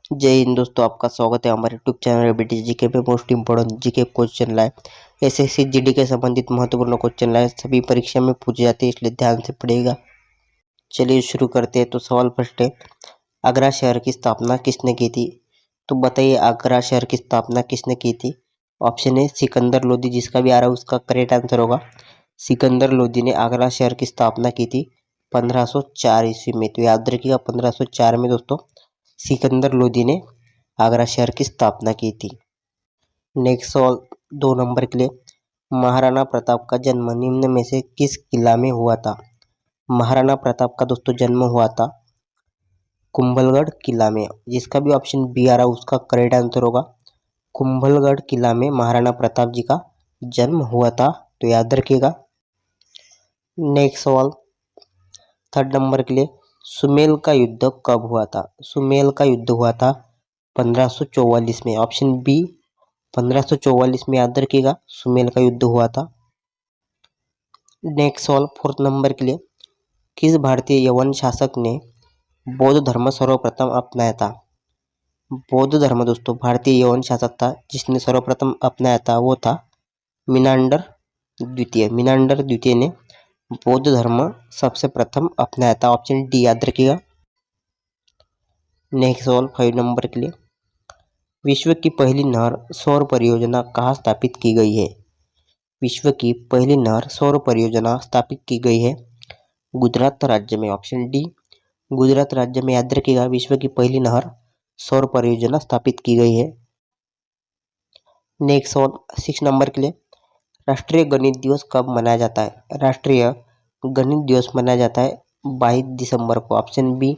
जय हिंद दोस्तों, आपका स्वागत है हमारे यूट्यूब चैनल एबीटी जीके पे। मोस्ट इंपोर्टेंट जीके क्वेश्चन लाए, एसएससी जीडी के संबंधित महत्वपूर्ण क्वेश्चन लाए, सभी परीक्षा में पूछे जाते हैं, इसलिए ध्यान से पढ़िएगा। चलिए शुरू करते हैं। तो सवाल फर्स्ट है, आगरा शहर की स्थापना किसने की थी? तो बताइए, आगरा शहर की स्थापना किसने की थी? ऑप्शन है सिकंदर लोदी। जिसका भी आ रहा है उसका करेक्ट आंसर होगा सिकंदर लोदी ने आगरा शहर की स्थापना की थी 1504 ईस्वी में। तो याद रखिएगा 1504 में दोस्तों सिकंदर लोदी ने आगरा शहर की स्थापना की थी। नेक्स्ट सवाल 2 नंबर के लिए, महाराणा प्रताप का जन्म निम्न में से किस किला में हुआ था? महाराणा प्रताप का दोस्तों जन्म हुआ था कुंभलगढ़ किला में। जिसका भी ऑप्शन बी आ रहा है उसका करेक्ट आंसर होगा कुंभलगढ़ किला में महाराणा प्रताप जी का जन्म हुआ था। तो याद रखिएगा। नेक्स्ट सवाल 3rd नंबर के लिए, सुमेल का युद्ध कब हुआ था? सुमेल का युद्ध हुआ था 1544 में। ऑप्शन बी 1544 में याद रखिएगा सुमेल का युद्ध हुआ था। नेक्स्ट सवाल 4th नंबर के लिए, किस भारतीय यवन शासक ने बौद्ध धर्म सर्वप्रथम अपनाया था? बौद्ध धर्म दोस्तों भारतीय यवन शासक था जिसने सर्वप्रथम अपनाया था, वो था मिनांडर द्वितीय। मिनांडर द्वितीय ने बौद्ध धर्म सबसे प्रथम अपनाया था। ऑप्शन डी याद रखिएगा। नेक्स्ट सवाल 5 नंबर के लिए, विश्व की पहली नहर सौर परियोजना कहाँ स्थापित की गई है? विश्व की पहली नहर सौर परियोजना स्थापित की गई है गुजरात राज्य में। ऑप्शन डी गुजरात राज्य में याद रखिएगा विश्व की पहली नहर सौर परियोजना स्थापित की गई है। नेक्स्ट सवाल 6 नंबर के लिए, राष्ट्रीय गणित दिवस कब मनाया जाता है? राष्ट्रीय गणित दिवस मनाया जाता है 22 दिसंबर को। ऑप्शन बी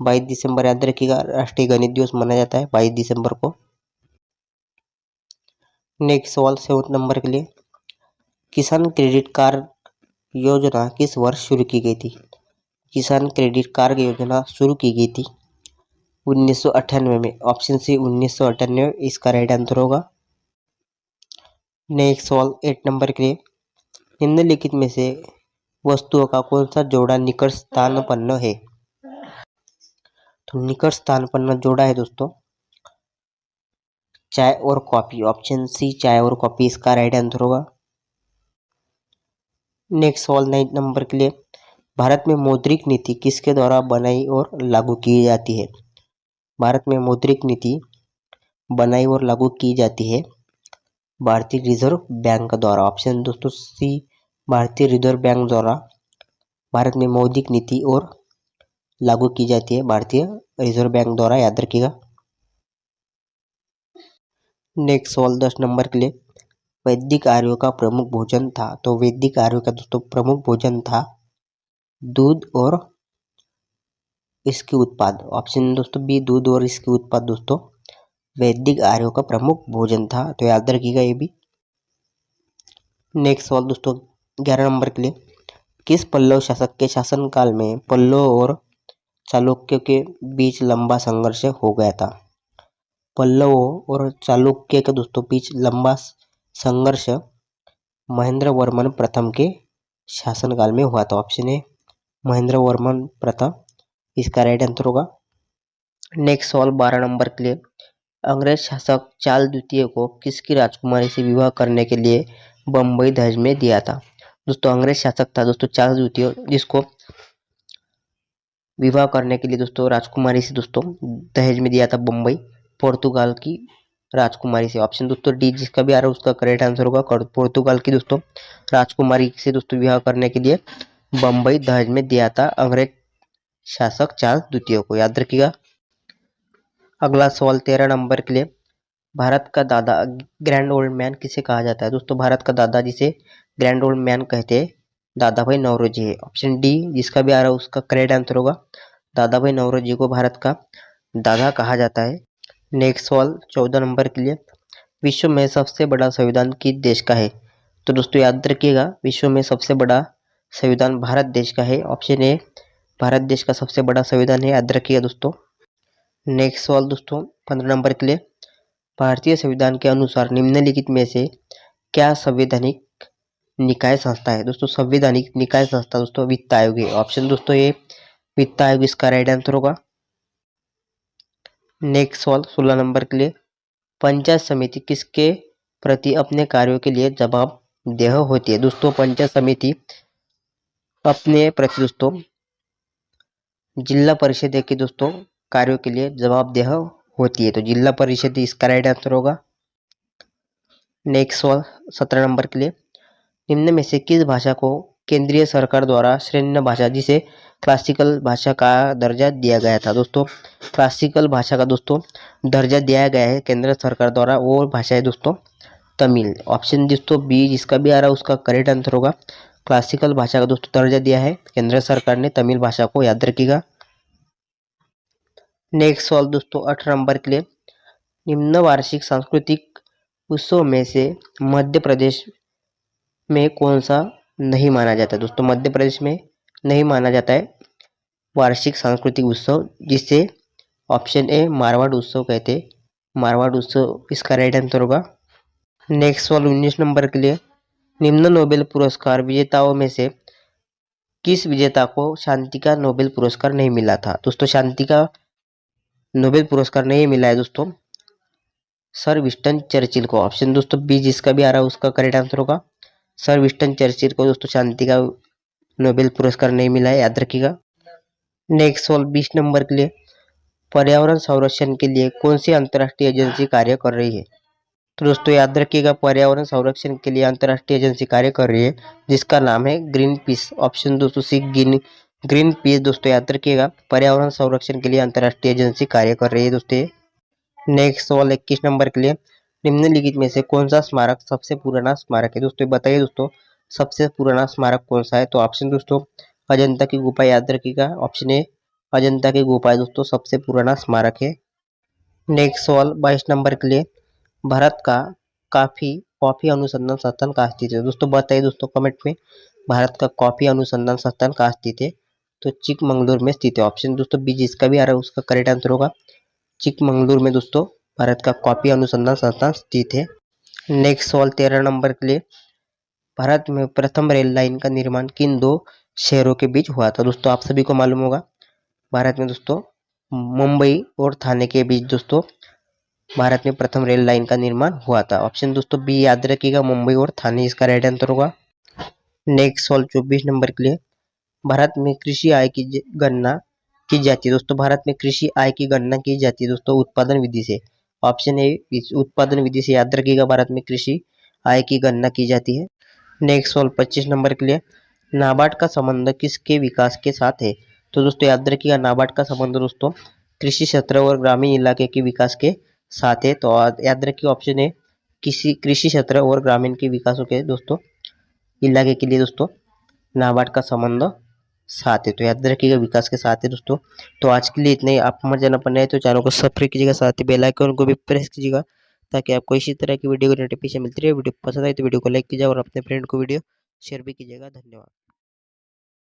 22 दिसंबर याद रखिएगा राष्ट्रीय गणित दिवस मनाया जाता है 22 दिसंबर को। नेक्स्ट सवाल 7 नंबर के लिए, किसान क्रेडिट कार्ड योजना किस वर्ष शुरू की गई थी? किसान क्रेडिट कार्ड योजना शुरू की गई थी 1998 में। ऑप्शन सी 1998 इसका राइट आंसर होगा। नेक्स्ट सवाल 8 नंबर के लिए, निम्नलिखित में से वस्तुओं का कौन सा जोड़ा निकट स्थानापन्न है? तो निकट स्थानापन्न जोड़ा है दोस्तों चाय और कॉफी। ऑप्शन सी चाय और कॉफी इसका राइट आंसर होगा। नेक्स्ट सवाल 9 नंबर के लिए, भारत में मौद्रिक नीति किसके द्वारा बनाई और लागू की जाती है? भारत में मौद्रिक नीति बनाई और लागू की जाती है भारतीय रिजर्व बैंक द्वारा। ऑप्शन दोस्तों सी भारतीय रिजर्व बैंक द्वारा भारत में मौद्रिक नीति और लागू की जाती है भारतीय रिजर्व बैंक द्वारा, याद रखिएगा। नेक्स्ट सवाल 10 नंबर के लिए, वैदिक आर्यों का प्रमुख भोजन था। तो वैदिक आर्यों का दोस्तों प्रमुख भोजन था दूध और इसके उत्पाद। ऑप्शन दोस्तों बी दूध और इसके उत्पाद दोस्तों वैदिक आर्यों का प्रमुख भोजन था। तो याद रखिएगा ये भी। नेक्स्ट सवाल दोस्तों 11 नंबर के लिए, किस पल्लव शासक के शासनकाल में पल्लव और चालुक्यों के बीच लंबा संघर्ष हो गया था? पल्लवों और चालुक्य के दोस्तों बीच लंबा संघर्ष महेंद्र वर्मन प्रथम के शासनकाल में हुआ था। ऑप्शन ए महेंद्र वर्मन प्रथम इसका राइट आंसर होगा। नेक्स्ट सवाल 12 नंबर के लिए, अंग्रेज शासक चार्ल्स द्वितीय को किसकी राजकुमारी से विवाह करने के लिए बम्बई दहेज में दिया था? दोस्तों अंग्रेज शासक था दोस्तों चार्ल्स द्वितीय, जिसको विवाह करने के लिए दोस्तों राजकुमारी से दोस्तों दहेज में दिया था बम्बई पोर्तुगाल की राजकुमारी से। ऑप्शन दोस्तों डी जिसका भी आ रहा है उसका करेक्ट आंसर होगा पोर्तुगाल की दोस्तों राजकुमारी से दोस्तों विवाह करने के लिए बम्बई दहेज में दिया था अंग्रेज शासक चार्ल्स द्वितीय को, याद रखिएगा। अगला सवाल 13 नंबर के लिए, भारत का दादा ग्रैंड ओल्ड मैन किसे कहा जाता है? दोस्तों भारत का दादा जिसे ग्रैंड ओल्ड मैन कहते हैं दादा भाई नौरोजी है। ऑप्शन डी जिसका भी आ रहा है उसका करेक्ट आंसर होगा दादा भाई नौरोजी को भारत का दादा कहा जाता है। नेक्स्ट सवाल 14 नंबर के लिए, विश्व में सबसे बड़ा संविधान किस देश का है? तो दोस्तों याद रखिएगा विश्व में सबसे बड़ा संविधान भारत देश का है। ऑप्शन ए भारत देश का सबसे बड़ा संविधान है, याद रखिएगा दोस्तों। नेक्स्ट सवाल दोस्तों 15 नंबर के लिए, भारतीय संविधान के अनुसार निम्नलिखित में से क्या संवैधानिक निकाय संस्था है? दोस्तों संवैधानिक निकाय संस्था दोस्तों वित्त आयोग है। ऑप्शन दोस्तों ये वित्त आयोग इसका राइट आंसर होगा। नेक्स्ट सवाल 16 नंबर के लिए, पंचायत समिति किसके प्रति अपने कार्यों के लिए जवाबदेह होती है। दोस्तों पंचायत समिति अपने प्रति दोस्तों जिला परिषद के दोस्तों कार्यों के लिए जवाबदेह होती है, तो जिला परिषद इसका राइट आंसर होगा। नेक्स्ट सवाल 17 नंबर के लिए, निम्न में से किस भाषा को केंद्रीय सरकार द्वारा श्रेण्य भाषा जिसे क्लासिकल भाषा का दर्जा दिया गया था। दोस्तों क्लासिकल भाषा का दोस्तों दर्जा दिया गया है केंद्र सरकार द्वारा, वो भाषा है दोस्तों तमिल। ऑप्शन दोस्तों बी जिसका भी आ रहा है उसका करेक्ट आंसर होगा। क्लासिकल भाषा का दोस्तों दर्जा दिया है केंद्र सरकार ने तमिल भाषा को, याद रखिएगा। नेक्स्ट सवाल दोस्तों 18 नंबर के लिए, निम्न वार्षिक सांस्कृतिक उत्सव में से मध्य प्रदेश में कौन सा नहीं माना जाता है। दोस्तों मध्य प्रदेश में नहीं माना जाता है वार्षिक सांस्कृतिक उत्सव, जिसे ऑप्शन ए मारवाड़ उत्सव कहते हैं। मारवाड़ उत्सव इसका राइट आंसर होगा। नेक्स्ट सवाल 19 नंबर के लिए, निम्न नोबेल पुरस्कार विजेताओं में से किस विजेता को शांति का नोबेल पुरस्कार नहीं मिला था। दोस्तों शांति का नोबेल पुरस्कार नहीं मिला है दोस्तों सर विंस्टन चर्चिल को। ऑप्शन दोस्तों बी जिसका भी आ रहा है उसका करेक्ट आंसर होगा। सर विंस्टन चर्चिल को दोस्तों शांति का नोबेल पुरस्कार नहीं मिला है, याद रखिएगा। नेक्स्ट सवाल 20 नंबर के लिए, पर्यावरण संरक्षण के लिए कौन सी अंतर्राष्ट्रीय एजेंसी कार्य कर रही है। तो दोस्तों याद रखिएगा पर्यावरण संरक्षण के लिए अंतर्राष्ट्रीय एजेंसी कार्य कर रही है जिसका नाम है ग्रीन पीस। ऑप्शन दोस्तों सी ग्रीन पीस दोस्तों याद रखिएगा पर्यावरण संरक्षण के लिए अंतर्राष्ट्रीय एजेंसी कार्य कर रही है दोस्तों। नेक्स्ट सवाल 21 नंबर के लिए, निम्नलिखित में से कौन सा स्मारक सबसे पुराना स्मारक है। दोस्तों बताइए दोस्तों सबसे पुराना स्मारक कौन सा है। तो ऑप्शन दोस्तों अजंता की गुफा, याद रखिएगा ऑप्शन ए अजंता की गुफा दोस्तों सबसे पुराना स्मारक है। नेक्स्ट सवाल 22 नंबर के लिए, भारत का कॉफी अनुसंधान संस्थान कहाँ स्थित है। दोस्तों बताइए दोस्तों कमेंट में, भारत का कॉफी अनुसंधान संस्थान कहाँ स्थित है। तो चिकमंगलुरु में स्थित है। ऑप्शन दोस्तों बी जिसका भी आ रहा है उसका करेक्ट आंसर होगा। चिकमंगलुरु में दोस्तों भारत का कॉफी अनुसंधान संस्थान स्थित है। नेक्स्ट सवाल 13 नंबर के लिए, भारत में प्रथम रेल लाइन का निर्माण किन दो शहरों के बीच हुआ था। दोस्तों आप सभी को मालूम होगा भारत में दोस्तों मुंबई और थाने के बीच दोस्तों भारत में प्रथम रेल लाइन का निर्माण हुआ था। ऑप्शन दोस्तों बी याद रखिएगा मुंबई और थाने इसका राइट आंसर होगा। नेक्स्ट सवाल 24 नंबर के लिए, भारत में कृषि आय की गणना की जाती है। दोस्तों भारत में कृषि आय की गणना की जाती है दोस्तों उत्पादन विधि से। ऑप्शन ए उत्पादन विधि से, याद रखिएगा भारत में कृषि आय की गणना की जाती है। नेक्स्ट सवाल 25 नंबर के लिए, नाबार्ड का संबंध किसके विकास के साथ है। तो दोस्तों याद रखिएगा नाबार्ड का संबंध दोस्तों कृषि क्षेत्र और ग्रामीण इलाके के विकास के साथ है। तो याद रखिए ऑप्शन है किसी कृषि क्षेत्र और ग्रामीण के विकासों के दोस्तों इलाके के लिए दोस्तों नाबार्ड का संबंध साथ है, तो याद रखिएगा विकास के साथ है दोस्तों। तो आज के लिए इतने ही। आप हमारे चैनल पर नए तो चैनल को सब्सक्राइब कीजिएगा, साथ ही बेल आइकन को भी प्रेस कीजिएगा ताकि आपको इसी तरह की वीडियो की नोटिफिकेशन मिलती रहे। वीडियो पसंद आए तो वीडियो को लाइक कीजिएगा और अपने फ्रेंड को वीडियो शेयर भी कीजिएगा। धन्यवाद।